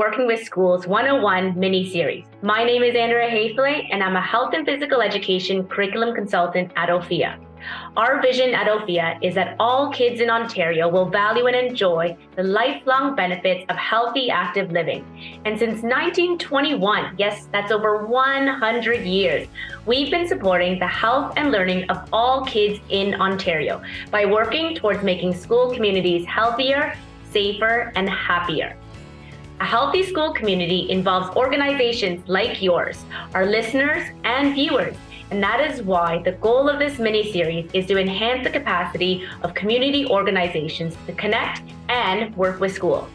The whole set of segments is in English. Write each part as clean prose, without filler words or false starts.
Working with Schools 101 mini-series. My name is Andrea Hayfley, and I'm a health and physical education curriculum consultant at Ophea. Our vision at Ophea is that all kids in Ontario will value and enjoy the lifelong benefits of healthy, active living. And since 1921, yes, that's over 100 years, we've been supporting the health and learning of all kids in Ontario by working towards making school communities healthier, safer, and happier. A healthy school community involves organizations like yours, our listeners and viewers. And that is why the goal of this mini-series is to enhance the capacity of community organizations to connect and work with schools.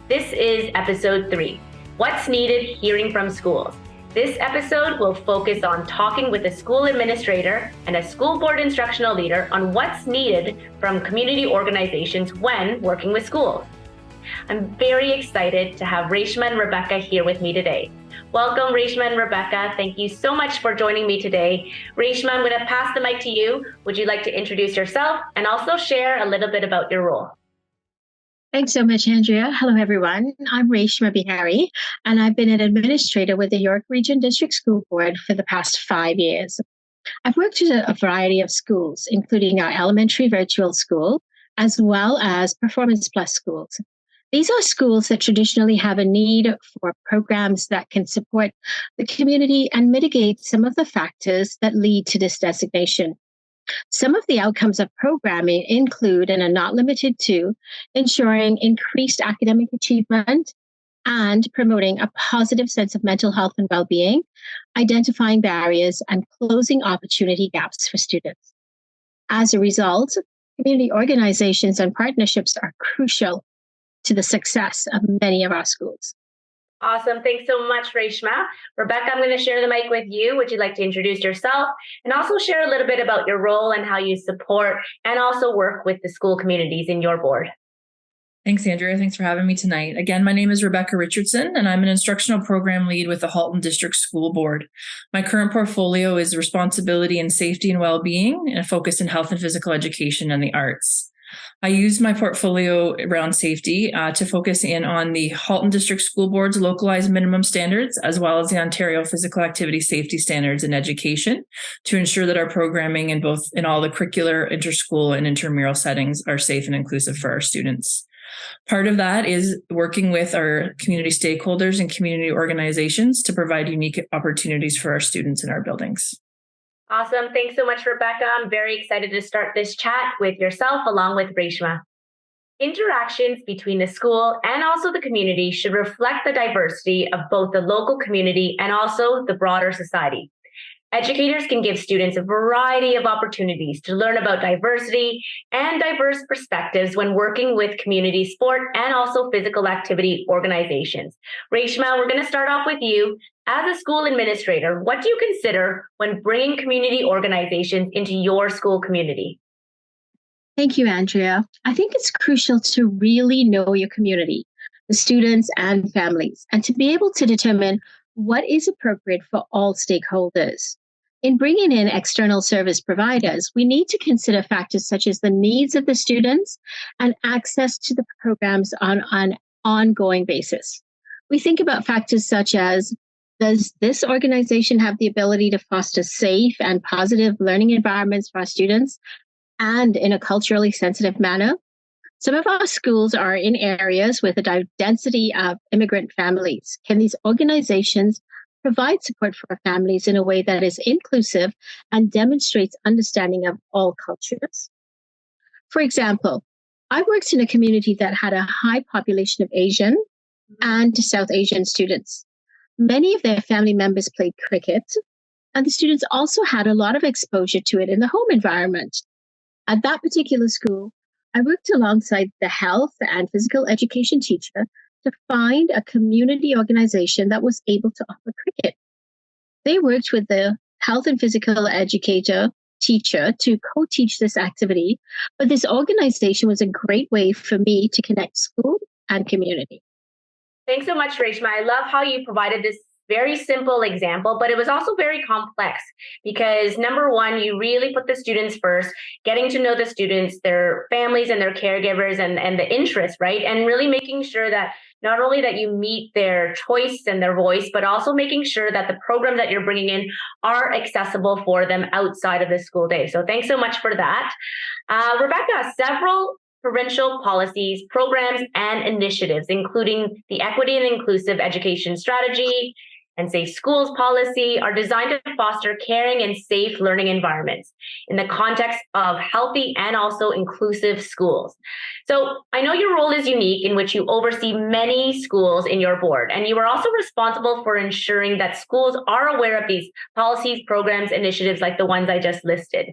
This is episode 3, What's Needed Hearing from Schools. This episode will focus on talking with a school administrator and a school board instructional leader on what's needed from community organizations when working with schools. I'm very excited to have Reshma and Rebecca here with me today. Welcome, Reshma and Rebecca. Thank you so much for joining me today. Reshma, I'm going to pass the mic to you. Would you like to introduce yourself and also share a little bit about your role? Thanks so much, Andrea. Hello, everyone. I'm Reshma Bihari, and I've been an administrator with the York Region District School Board for the past 5 years. I've worked at a variety of schools, including our elementary virtual school, as well as Performance Plus schools. These are schools that traditionally have a need for programs that can support the community and mitigate some of the factors that lead to this designation. Some of the outcomes of programming include, and are not limited to, ensuring increased academic achievement and promoting a positive sense of mental health and well-being, identifying barriers, and closing opportunity gaps for students. As a result, community organizations and partnerships are crucial to the success of many of our schools. Awesome. Thanks so much, Reshma. Rebecca, I'm going to share the mic with you. Would you like to introduce yourself and also share a little bit about your role and how you support and also work with the school communities in your board? Thanks, Andrea. Thanks for having me tonight. Again, my name is Rebecca Richardson, and I'm an instructional program lead with the Halton District School Board. My current portfolio is responsibility and safety and well-being, and a focus in health and physical education and the arts. I use my portfolio around safety to focus in on the Halton District School Board's localized minimum standards, as well as the Ontario Physical Activity Safety Standards in education, to ensure that our programming in all the curricular, interschool, and intramural settings are safe and inclusive for our students. Part of that is working with our community stakeholders and community organizations to provide unique opportunities for our students in our buildings. Awesome. Thanks so much, Rebecca. I'm very excited to start this chat with yourself along with Reshma. Interactions between the school and also the community should reflect the diversity of both the local community and also the broader society. Educators can give students a variety of opportunities to learn about diversity and diverse perspectives when working with community sport and also physical activity organizations. Reshma, we're going to start off with you. As a school administrator, what do you consider when bringing community organizations into your school community? Thank you, Andrea. I think it's crucial to really know your community, the students and families, and to be able to determine what is appropriate for all stakeholders. In bringing in external service providers, we need to consider factors such as the needs of the students and access to the programs on an ongoing basis. We think about factors such as, does this organization have the ability to foster safe and positive learning environments for our students and in a culturally sensitive manner? Some of our schools are in areas with a density of immigrant families. Can these organizations provide support for families in a way that is inclusive and demonstrates understanding of all cultures? For example, I worked in a community that had a high population of Asian and South Asian students. Many of their family members played cricket, and the students also had a lot of exposure to it in the home environment. At that particular school, I worked alongside the health and physical education teacher to find a community organization that was able to offer cricket. They worked with the health and physical educator teacher to co-teach this activity, but this organization was a great way for me to connect school and community. Thanks so much, Reshma. I love how you provided this very simple example, but it was also very complex because number one, you really put the students first, getting to know the students, their families and their caregivers and the interests, right? And really making sure that not only that you meet their choice and their voice, but also making sure that the programs that you're bringing in are accessible for them outside of the school day. So thanks so much for that. Rebecca, several provincial policies, programs, and initiatives, including the Equity and Inclusive Education Strategy and Safe Schools policy, are designed to foster caring and safe learning environments in the context of healthy and also inclusive schools. So I know your role is unique in which you oversee many schools in your board, and you are also responsible for ensuring that schools are aware of these policies, programs, initiatives like the ones I just listed.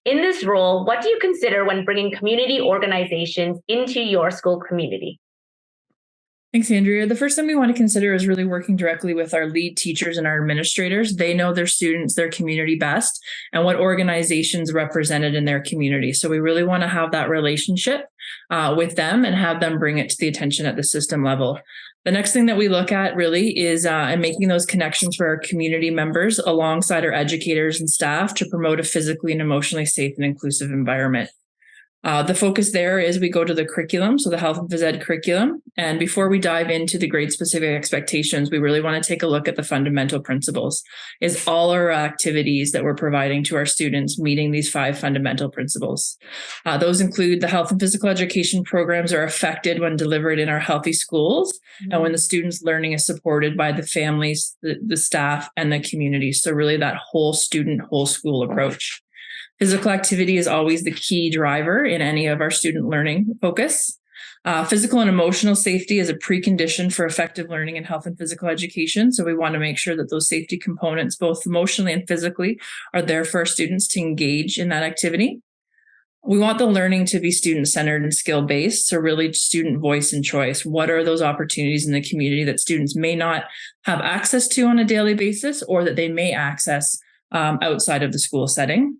In this role, what do you consider when bringing community organizations into your school community? Thanks, Andrea. The first thing we want to consider is really working directly with our lead teachers and our administrators. They know their students, their community best, and what organizations represented in their community. So we really want to have that relationship with them and have them bring it to the attention at the system level. The next thing that we look at really is making those connections for our community members alongside our educators and staff to promote a physically and emotionally safe and inclusive environment. The focus there is we go to the curriculum, so the health and phys ed curriculum. And before we dive into the grade specific expectations, we really want to take a look at the fundamental principles. Is all our activities that we're providing to our students meeting these 5 fundamental principles? Those include the health and physical education programs are affected when delivered in our healthy schools, and when the students' learning is supported by the families, the staff, and the community. So really that whole student, whole school approach. Physical activity is always the key driver in any of our student learning focus. Physical and emotional safety is a precondition for effective learning in health and physical education. So we want to make sure that those safety components, both emotionally and physically, are there for our students to engage in that activity. We want the learning to be student-centered and skill-based. So really student voice and choice. What are those opportunities in the community that students may not have access to on a daily basis, or that they may access outside of the school setting?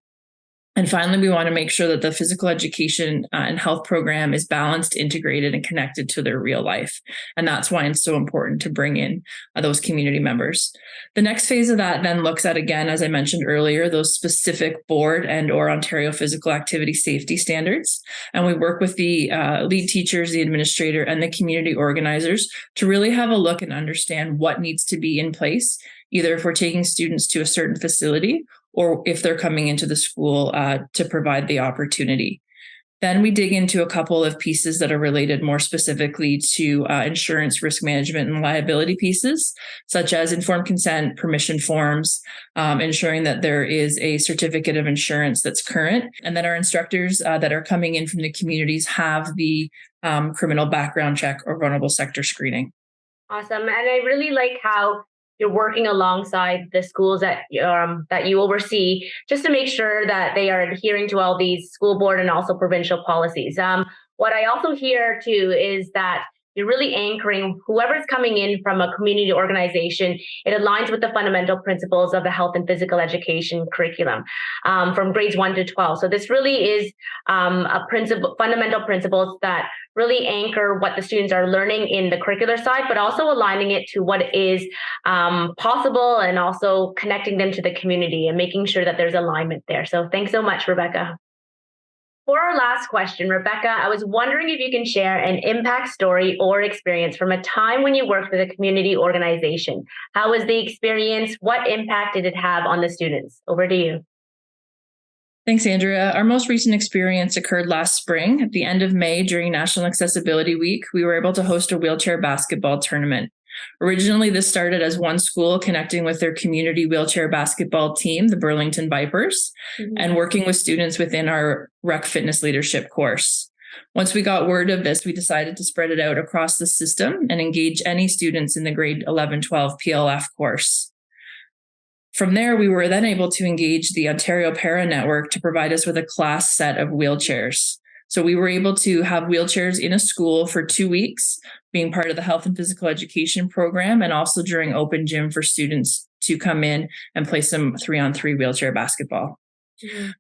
And finally, we want to make sure that the physical education and health program is balanced, integrated, and connected to their real life. And that's why it's so important to bring in those community members. The next phase of that then looks at, again, as I mentioned earlier, those specific board and or Ontario physical activity safety standards. And we work with the lead teachers, the administrator, and the community organizers to really have a look and understand what needs to be in place, either if we're taking students to a certain facility or if they're coming into the school to provide the opportunity. Then we dig into a couple of pieces that are related more specifically to insurance, risk management, and liability pieces, such as informed consent, permission forms, ensuring that there is a certificate of insurance that's current, and that our instructors that are coming in from the communities have the criminal background check or vulnerable sector screening. Awesome. And I really like how you're working alongside the schools that you oversee, just to make sure that they are adhering to all these school board and also provincial policies. What I also hear too is that you're really anchoring whoever's coming in from a community organization. It aligns with the fundamental principles of the health and physical education curriculum from grades 1 to 12. So this really is fundamental principles that really anchor what the students are learning in the curricular side, but also aligning it to what is possible and also connecting them to the community and making sure that there's alignment there. So thanks so much, Rebecca. For our last question, Rebecca, I was wondering if you can share an impact story or experience from a time when you worked with a community organization. How was the experience? What impact did it have on the students? Over to you. Thanks, Andrea. Our most recent experience occurred last spring. At the end of May, during National Accessibility Week, we were able to host a wheelchair basketball tournament. Originally, this started as one school connecting with their community wheelchair basketball team, the Burlington Vipers, and working with students within our Rec Fitness Leadership course. Once we got word of this, we decided to spread it out across the system and engage any students in the grade 11-12 PLF course. From there, we were then able to engage the Ontario Para Network to provide us with a class set of wheelchairs. So we were able to have wheelchairs in a school for 2 weeks, being part of the health and physical education program, and also during open gym for students to come in and play some 3-on-3 wheelchair basketball.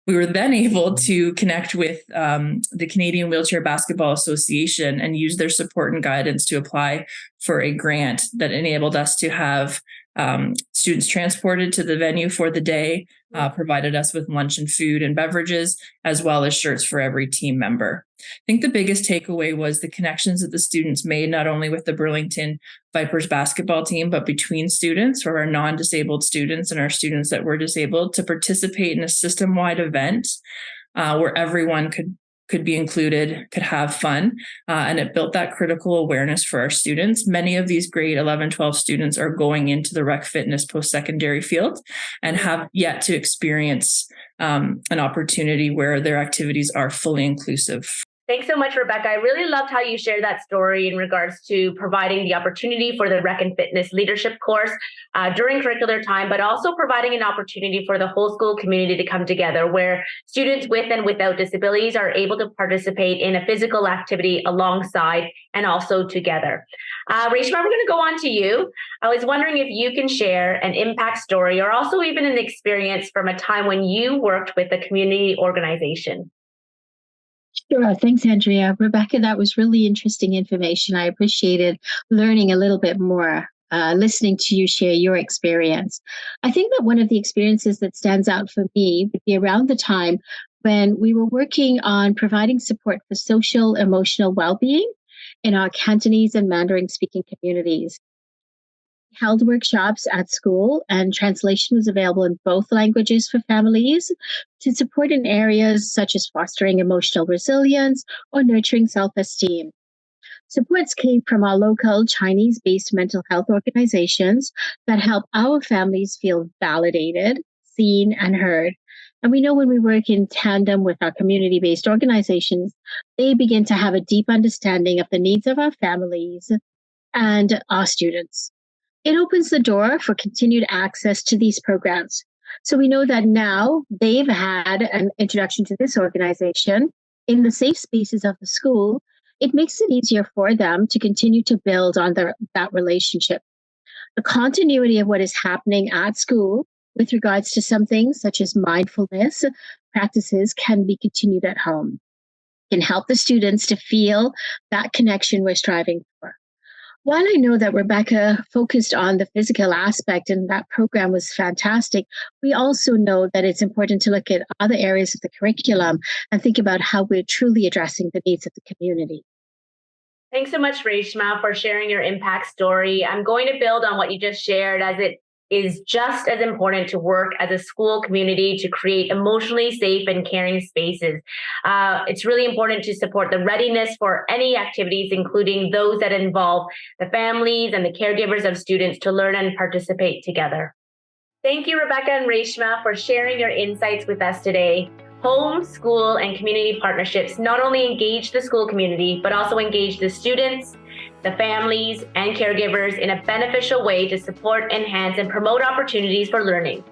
We were then able to connect with the Canadian Wheelchair Basketball Association and use their support and guidance to apply for a grant that enabled us to have students transported to the venue for the day, provided us with lunch and food and beverages, as well as shirts for every team member. I think the biggest takeaway was the connections that the students made, not only with the Burlington Vipers basketball team, but between students, or our non-disabled students and our students that were disabled, to participate in a system-wide event where everyone could be included, could have fun, and it built that critical awareness for our students. Many of these grade 11, 12 students are going into the rec fitness post-secondary field and have yet to experience an opportunity where their activities are fully inclusive. Thanks so much, Rebecca. I really loved how you shared that story in regards to providing the opportunity for the Rec and Fitness Leadership course during curricular time, but also providing an opportunity for the whole school community to come together, where students with and without disabilities are able to participate in a physical activity alongside and also together. Reshma, we're going to go on to you. I was wondering if you can share an impact story or also even an experience from a time when you worked with a community organization. Sure. Thanks, Andrea. Rebecca, that was really interesting information. I appreciated learning a little bit more, listening to you share your experience. I think that one of the experiences that stands out for me would be around the time when we were working on providing support for social emotional well-being in our Cantonese and Mandarin speaking communities. Held workshops at school, and translation was available in both languages for families to support in areas such as fostering emotional resilience or nurturing self-esteem. Supports came from our local Chinese-based mental health organizations that help our families feel validated, seen, and heard. And we know when we work in tandem with our community-based organizations, they begin to have a deep understanding of the needs of our families and our students. It opens the door for continued access to these programs. So we know that now they've had an introduction to this organization in the safe spaces of the school. It makes it easier for them to continue to build on that relationship. The continuity of what is happening at school with regards to some things such as mindfulness practices can be continued at home. It can help the students to feel that connection we're striving for. While I know that Rebecca focused on the physical aspect and that program was fantastic, we also know that it's important to look at other areas of the curriculum and think about how we're truly addressing the needs of the community. Thanks so much, Reshma, for sharing your impact story. I'm going to build on what you just shared, as it is just as important to work as a school community to create emotionally safe and caring spaces. It's really important to support the readiness for any activities, including those that involve the families and the caregivers of students to learn and participate together. Thank you, Rebecca and Reshma, for sharing your insights with us today. Home, school, and community partnerships not only engage the school community, but also engage the students, the families, and caregivers in a beneficial way to support, enhance, and promote opportunities for learning.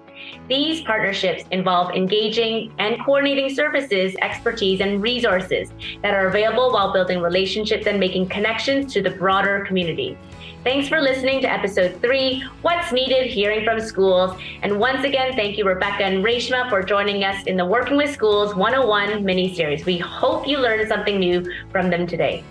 These partnerships involve engaging and coordinating services, expertise, and resources that are available while building relationships and making connections to the broader community. Thanks for listening to episode 3, What's Needed, Hearing from Schools. And once again, thank you, Rebecca and Reshma, for joining us in the Working with Schools 101 mini-series. We hope you learned something new from them today.